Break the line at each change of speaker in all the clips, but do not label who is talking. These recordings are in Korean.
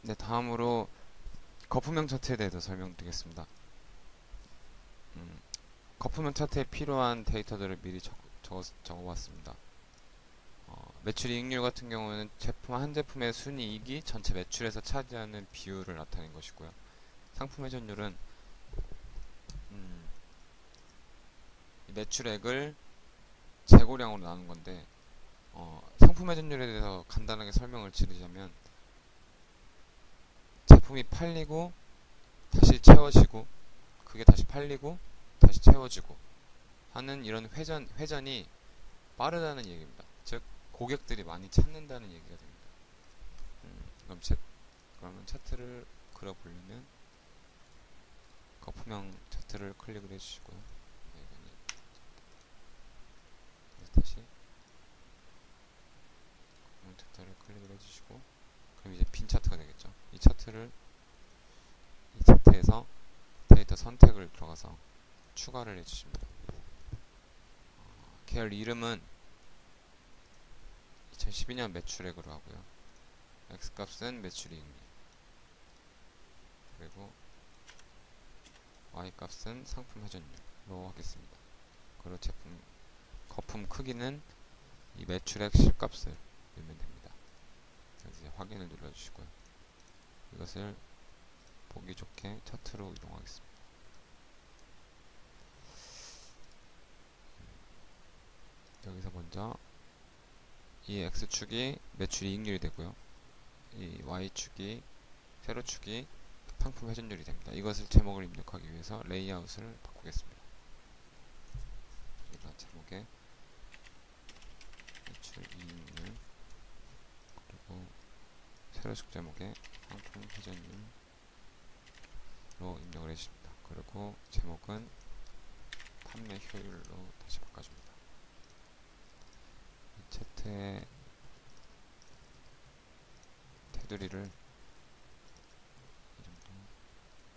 네, 다음으로 거품형 차트에 대해서 설명드리겠습니다. 음, 거품형 차트에 필요한 데이터들을 미리 적어봤습니다. 매출 이익률 같은 경우는 한 제품의 순이익이 전체 매출에서 차지하는 비율을 나타낸 것이고요. 상품 회전율은 음, 매출액을 재고량으로 나눈 건데, 상품 회전율에 대해서 간단하게 설명을 드리자면, 제품이 팔리고 다시 채워지고, 그게 다시 팔리고 다시 채워지고 하는 이런 회전이 빠르다는 얘기입니다. 즉 고객들이 많이 찾는다는 얘기가 됩니다. 그러면 차트를 그려보려면 거품형 차트를 클릭을 해주시고요. 다시 거품형 차트를 클릭을 해주시고, 그럼 이제 빈 차트가 되겠죠. 이 차트에서 데이터 선택을 들어가서 추가를 해주십니다. 계열 이름은 2012년 매출액으로 하고요. X값은 매출이익률, 그리고 Y값은 상품 회전율로 하겠습니다. 그리고 거품 크기는 이 매출액 실값을 넣으면 됩니다. 그래서 이제 확인을 눌러주시고요. 이것을 보기 좋게 차트로 이동하겠습니다. 여기서 먼저 이 X축이 매출이익률이 되고요. 이 Y축이 세로축이 상품 회전율이 됩니다. 이것을 제목을 입력하기 위해서 레이아웃을 바꾸겠습니다. 여기다 제목에 매출이익률, 그리고 세로축 제목에 상품 회전율로 입력을 해줍니다. 그리고 제목은 판매 효율로 다시 바꿔줍니다. 이 차트의 테두리를 이 정도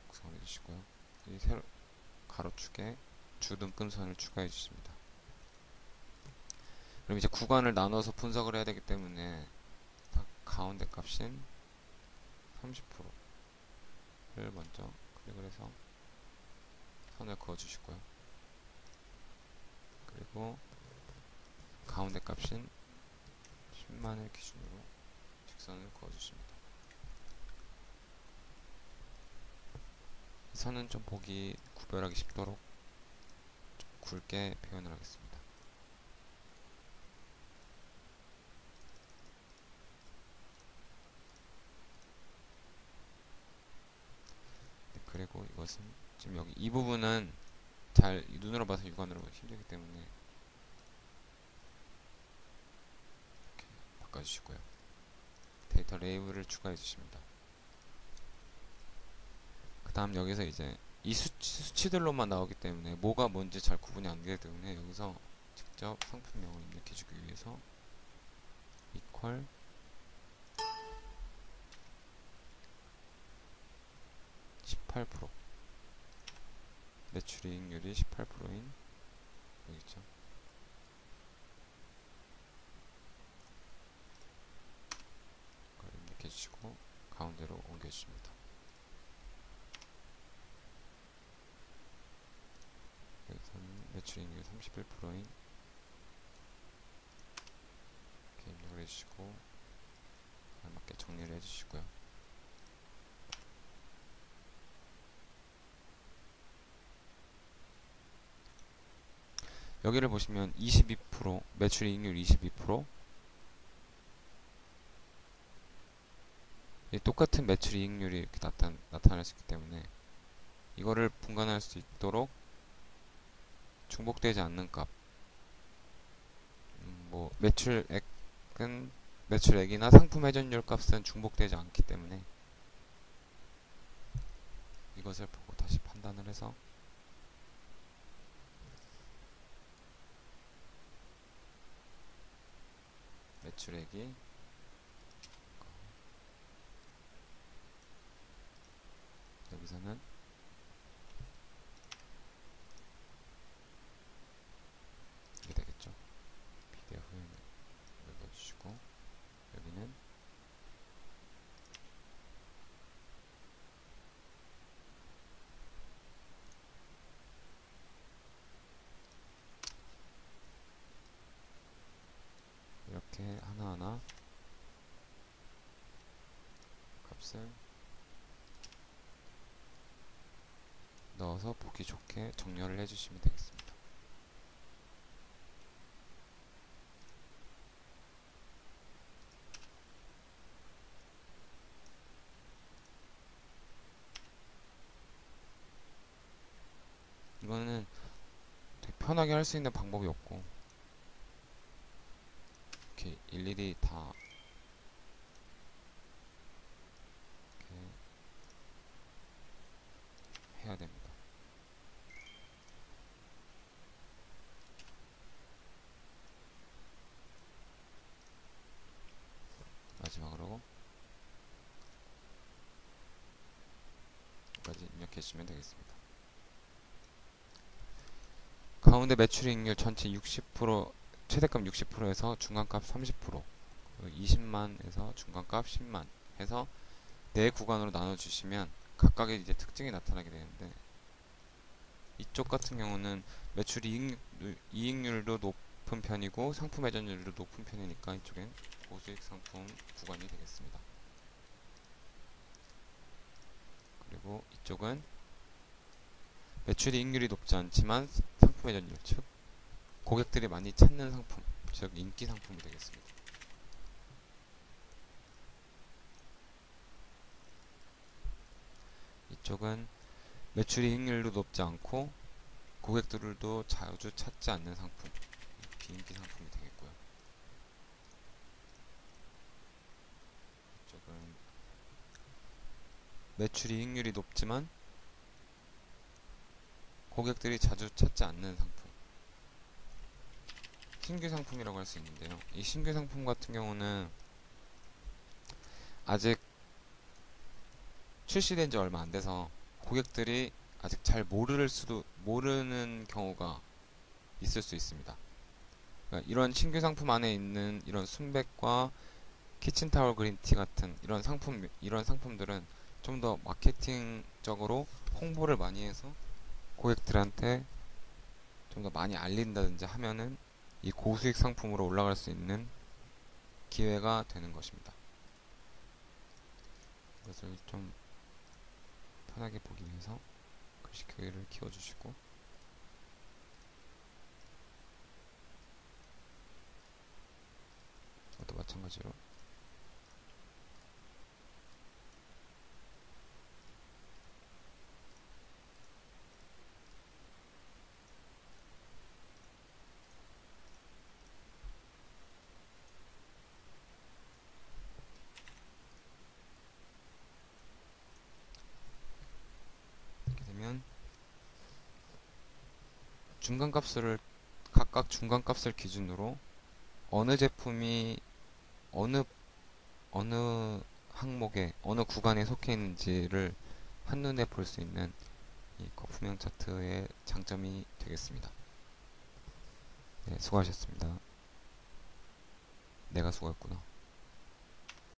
구성을 해주시고요. 이 가로축에 주등금선을 추가해 주십니다. 그럼 이제 구간을 나눠서 분석을 해야 되기 때문에 딱 가운데 값인 30%를 먼저 클릭을 해서 선을 그어 주시고요. 그리고 가운데 값인 10만을 기준으로 직선을 그어 주십니다. 이 선은 좀 보기 구별하기 쉽도록 좀 굵게 표현을 하겠습니다. 네, 그리고 이것은 지금 여기 이 부분은 잘 눈으로 봐서 육안으로 보기 힘들기 때문에 이렇게 바꿔주시고요. 데이터 레이블을 추가해 주십니다. 그 다음 여기서 이제 이 수치들로만 나오기 때문에 뭐가 뭔지 잘 구분이 안 되기 때문에 여기서 직접 상품명을 입력해 주기 위해서 equal 18%, 매출이익률이 18%인 여기 있죠. 그걸 입력해 주시고 가운데로 옮겨 주십니다. 여기서는 매출이익률이 31%인 이렇게 입력을 해주시고 알맞게 정리를 해주시고요. 여기를 보시면 22%, 매출이익률 22%, 똑같은 매출이익률이 이렇게 나타날 수 있기 때문에 이거를 분간할 수 있도록 중복되지 않는 값, 뭐 매출액이나 상품 회전율 값은 중복되지 않기 때문에 이것을 보고 다시 판단을 해서 매출액이 여기서는 이게 되겠죠. PDF 후에 넣어주시고 여기는 값을 넣어서 보기 좋게 정렬을 해주시면 되겠습니다. 이거는 되게 편하게 할 수 있는 방법이 없고 이렇게 일일이 다 이렇게 해야 됩니다. 마지막으로 여기까지 입력해 주시면 되겠습니다. 가운데 매출이익률 전체 60%, 최대값 60%에서 중간값 30%, 20만에서 중간값 10만 해서 네 구간으로 나눠주시면 각각의 이제 특징이 나타나게 되는데, 이쪽 같은 경우는 매출 이익률도 높은 편이고 상품 회전율도 높은 편이니까 이쪽엔 고수익 상품 구간이 되겠습니다. 그리고 이쪽은 매출 이익률이 높지 않지만 상품 회전율, 즉 고객들이 많이 찾는 상품, 즉 인기 상품이 되겠습니다. 이쪽은 매출 이익률도 높지 않고 고객들도 자주 찾지 않는 상품, 비인기 상품이 되겠고요. 이쪽은 매출 이익률이 높지만 고객들이 자주 찾지 않는 상품, 신규 상품이라고 할 수 있는데요. 이 신규 상품 같은 경우는 아직 출시된 지 얼마 안 돼서 고객들이 아직 잘 모르는 경우가 있을 수 있습니다. 그러니까 이런 신규 상품 안에 있는 이런 순백과 키친타월 그린티 같은 이런 상품들은 좀 더 마케팅적으로 홍보를 많이 해서 고객들한테 좀 더 많이 알린다든지 하면은 이 고수익 상품으로 올라갈 수 있는 기회가 되는 것입니다. 이것을 좀 편하게 보기 위해서 글씨 크기를 키워주시고, 이것도 마찬가지로 이렇게 되면 각각 중간값을 기준으로 어느 제품이 어느 항목에 어느 구간에 속해 있는지를 한눈에 볼 수 있는 이 거품형 차트의 장점이 되겠습니다. 네, 수고하셨습니다. 내가 수고했구나.